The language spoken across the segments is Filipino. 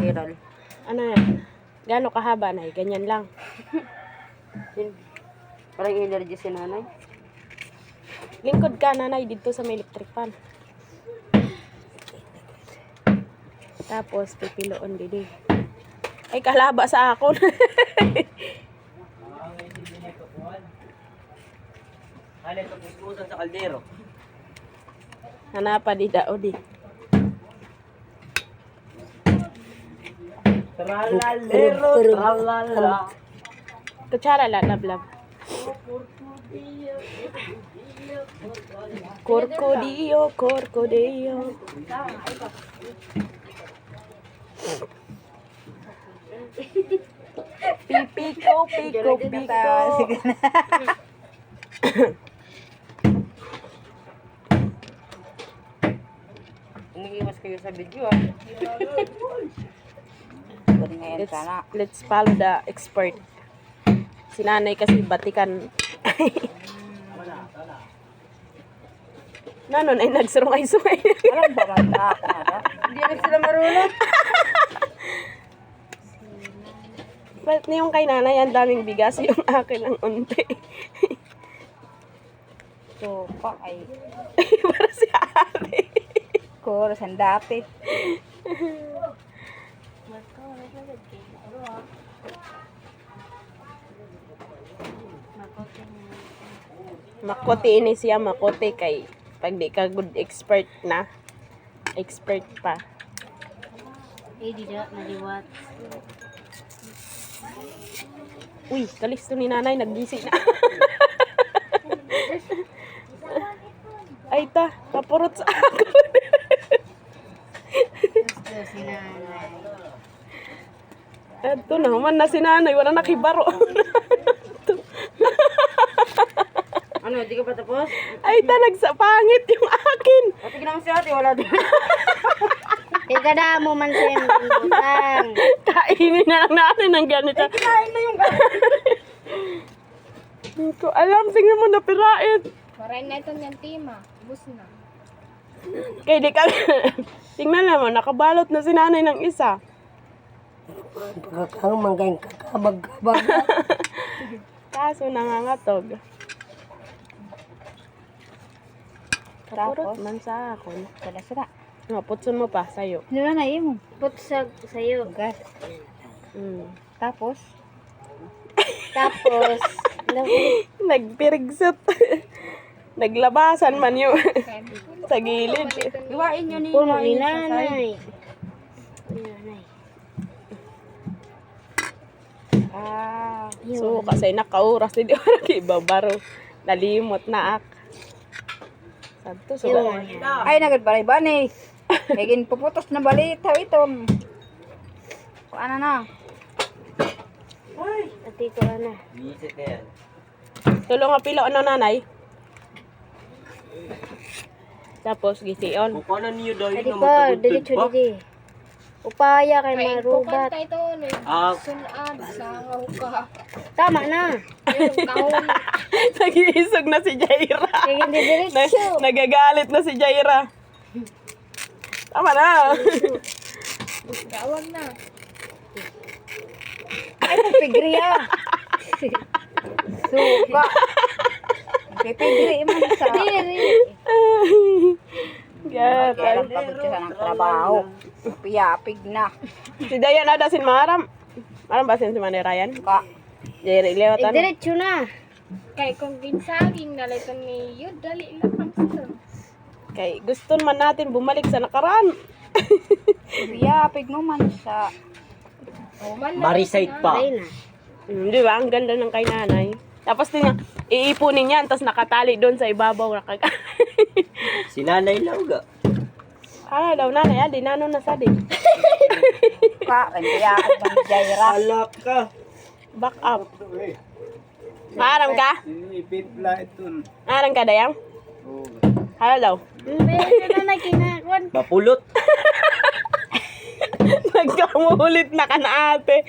Viral. Ano yan? Gano'ng kahaba na? Ganyan lang. Parang allergy si nanay. Lingkod ka, nanay, dito sa may electric fan. Tapos, pipiloon didi. Ay, kalaba sa ako. Ano ito, pupusan sa kaldero. Hanapa di dao di. Tralalero, tralala. Kutsara la, lablab. Korkodillo, korkodillo. Pipiko, piko, piko. Umiiwas kayo sa video ah. Pwede ngayon sana. Let's follow the expert. Si nanay kasi batikan. Nanon ay nagsurungay-sungay. Alam ba man na ako na? Hindi na sila marunong. Ba't na yung kay nanay ang daming bigas, yung akin ang unti. So, pa ay Para si ate. kuro sandapit. Makote ini siya, makote kay pag di ka good expert na. Expert pa. Eh, di na, naliwat. Uy, kalisto ni nanay, naggising na. Ay ta, kapurot sa ako. Ito naman na si nanay, wala nakibaro. Ano, di ka pa tapos? Ay ta, nagsapangit yung akin. Pati naman si ate, wala din. Ika na mo man siya yung butang. Kainin na lang natin ng ganito. Kain na yung Hindi ko alam, tingnan mo na pirain. Maray na ito niyang tima. Bus na. Kaya di ka, tingnan naman, nakabalot na si nanay ng isa. Pagkakang manggaing kakabag-kabag. Kaso nangangatog. Kapurot Tapos? man sa ako. Sala-sala. Putson mo pa, sa'yo. Nila na mo. Putsag sa'yo. Gas. Tapos? Tapos, Nagpirigsot. Naglabasan man yun. Sa gilid. Iwain nyo ni puno ni nanay. Ah. So, kasi nakauras, hindi ko nakibabaro. Nalimot na ak. Santo, so, Ay, nagad-balay ba ni? Kaya puputos na balita itong. Kuana na. Ati ko na. Visit na yan. tulong nga pilo, ano nanay? Tapos, gision. Kung kanan niyo daw Adi yun na pa, magkaguntod diretso pa. didi. Upaya kay marubat. Ito, Ah, sunad, sangaw ka. Tama na. Yung taon, Nag-iisog na si Jaira. Kaya hindi diretso. Nagagalit na si Jaira. Tama na. gawag na. Ay, pipigri ah. Suka. Pipigri man sa. God. Kaya lang pagod siya ng trabaho. Piyapig na. Si Dayan ada sin Maram. Maram ba sin si Manay Ryan? Ka. Jaira ilewatan. Diretso na. Kay kung ginsaging nalitan ni yun, dali lang sir. Kay gusto man natin bumalik sa nakaraan. Piyapig mo man sa. Marisite pa. Ay na. Di ba? Ang ganda ng kay nanay. Tapos tingnan, iipunin yan, tapos nakatali doon sa ibabaw. Si nanay lang ga. Ah, daw nanay, di nano na sa di. Ka. Piyapig man ni Jaira. Alak ka. Back up. Maarang ka? Ipitla ito. Maarang ka, Dayang? Hala daw. Meron na kinakwan. Mapulot. Nagkamulit na ka na ate.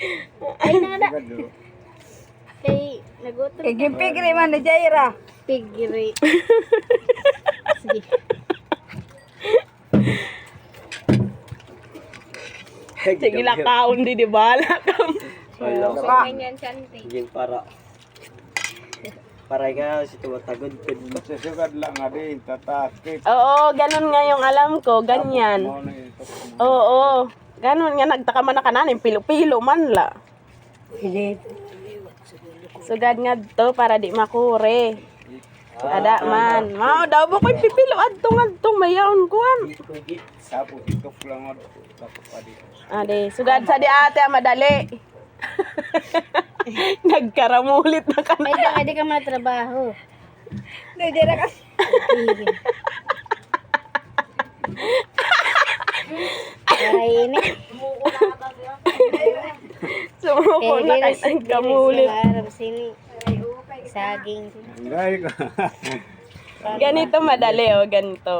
Ay nada. Kay nagutom. Kaya pipigri man ni Jaira. Pigiri. Sige. Sige lang kaon di bala kam. Wala So, ka. ganyan sante. Yung para ka si tumatagod ko. Sasugad lang nga din, tatakit. Oo, ganun nga yung alam ko, ganyan. Mo na ito. Oo, ganun nga nagtaka man na kanan, pilo-pilo man la. Sugad nga to para di makure. Ada man. Mao daw ba ko'y pipilo adtong mayaon kuan. Tapos itok lang ako. Tapos adi. Ade, sugad sa di ate madali. Nagkaramulit na ka na. Pwede ka matrabaho. Hindi na kasi. Para ini. Sumuko na kahit nagkamulit. Harap sini. Saging. Ngay ka. Ganito madali o, ganito.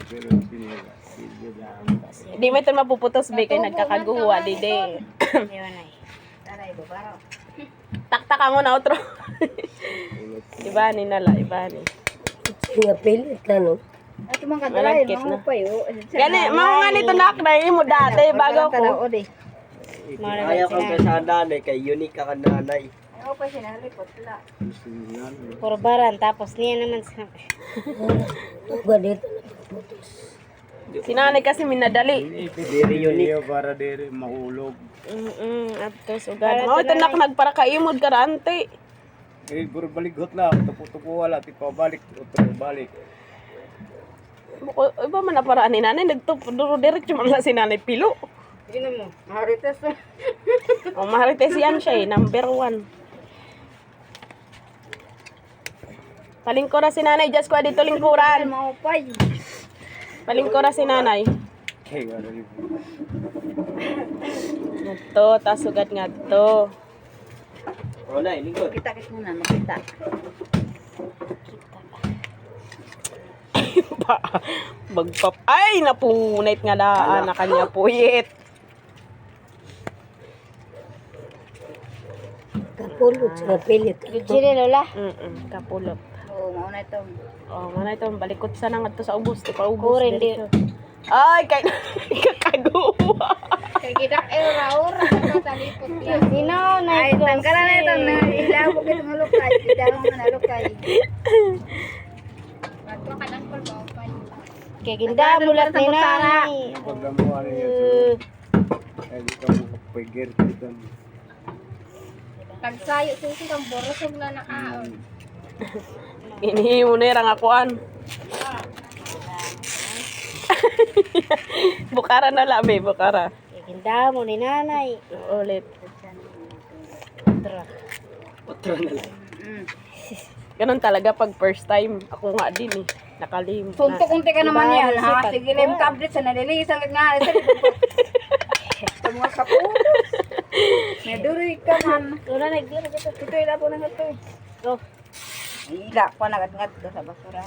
Pero pinira. Sige lang. Di mo ito mapuputos be kay nagkakaguwa, dide. Yun ay. Taktakan mo na otro. Iba ni nala, iba ni. At mga kadalay, Malagkit na. mga payo. Gani, mga nga nito naknay mo dati bago ko. Ayaw kang kasananay, kay unique ka nanay. Ayaw pa sinalipot la. Korbaran. Tapos niya naman sa... Sinanay kasi minadali. Diri unique. Para diri mahulog. Ato sugad. Mao ito nak nagpara kaimod ka ante. Eh, puro baligot lang. Tupo-tupo wala. Tipo balik. Otro balik. Iba man na paraan ni nanay nagtupduro diretso man sa sinanay pilo. Sino mo? Marites mo. O maharites yan siya eh, number 1. Palingkura si nanay, just ko dito lingkuran. Mga pay. Palingkura si nanay. Hey, wala rin. Ngadto, tas sugad ngadto. Wala, lingkod. Kita-kit muna, makita. Bagpap. Ay, napunit nga daan na kanya puyit. Good sila, Lola. Kapulot. Oo, mauna ito. Oh, mana ito, balikot sa nang ngadto sa ubos, di pa ubos. Kurin, di. diretso. Ay, kay kakaguwa. Kay gidak ora-ora ka talipot lang. Sino na Ay, tanggalan na ito. Ilabo ka itong halukay. Ilabo ka na halukay. Bato ka ng kulbaw pa. Kaya ginda mulat ni nanay. Pagdamuhan niya. Ay, di ka mo kapagir. Tagsayo susi kang borosog na nakaon. Inihimo na yung akuan. Bukara na labi, bukara. Kaya ginda mo ni nanay. Ulit. Otro na lang. Ganun talaga pag first time. Ako nga din eh. Nakalim. Suntok-unti ka naman Diba, yan, ha? sipag. Sige, lim tablet sa nalilisan ka nga. Sa mga kapulos. Naduroy ka man. Lola, nagdira dito. Ito ilabo na nga ito. Go. Ila ko na ngat sa basura.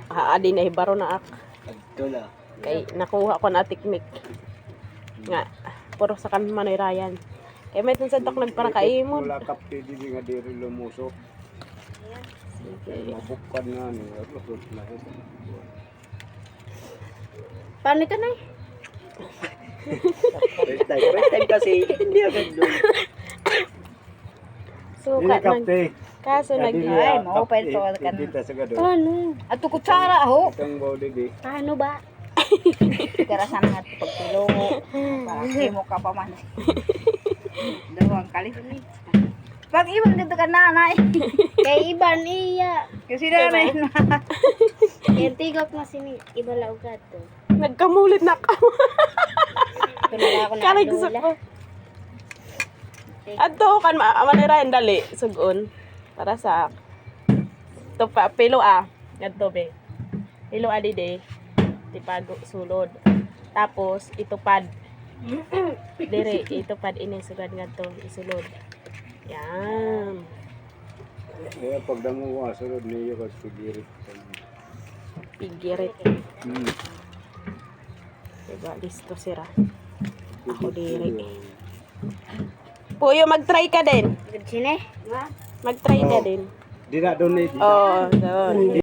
Adi na ibaro na ak. Ito na. Kay nakuha ko na tikmik. Nga. Puro sa kan Manoy Ryan. Kay may tunsa tok nagpara kaimon. Wala kapti di nga diri lumusok. Mabukad nga niya. Lusot na ito. Paano ito, Nay? First time kasi, hindi agad doon. Sukat Dili nag... kapti. Kaso nag... Ay, maupay ito ka na. Dito sa gado. Paano? At kutsara, ho. Itong bawli di. Paano ba? Karasan nga ito pagtulo. Para mo ka pa man. Dalawang kalit. Pag iwan dito ka nanay. Kay iban iya. Kasi na na yun. Kaya tigok na sini. Iba laugat to. Nagkamulit na ka. Tulala ako na Karay gusto Lola. ko. Adto kan Manoy Ryan dali. Sugon. Para sa... Ito pa. Pilo Adto be. Pilo de. Tipago sulod. Tapos itupad. Dire itupad ini sugad ngadto isulod. Yan. Kaya pagdamuha, sunod niyo kasi sigirit. Pigirit. Diba, listo sira. Ako diri. Puyo, mag-try ka din. Good sini. Mag-try ka din. Di na doon eh. Oo, doon.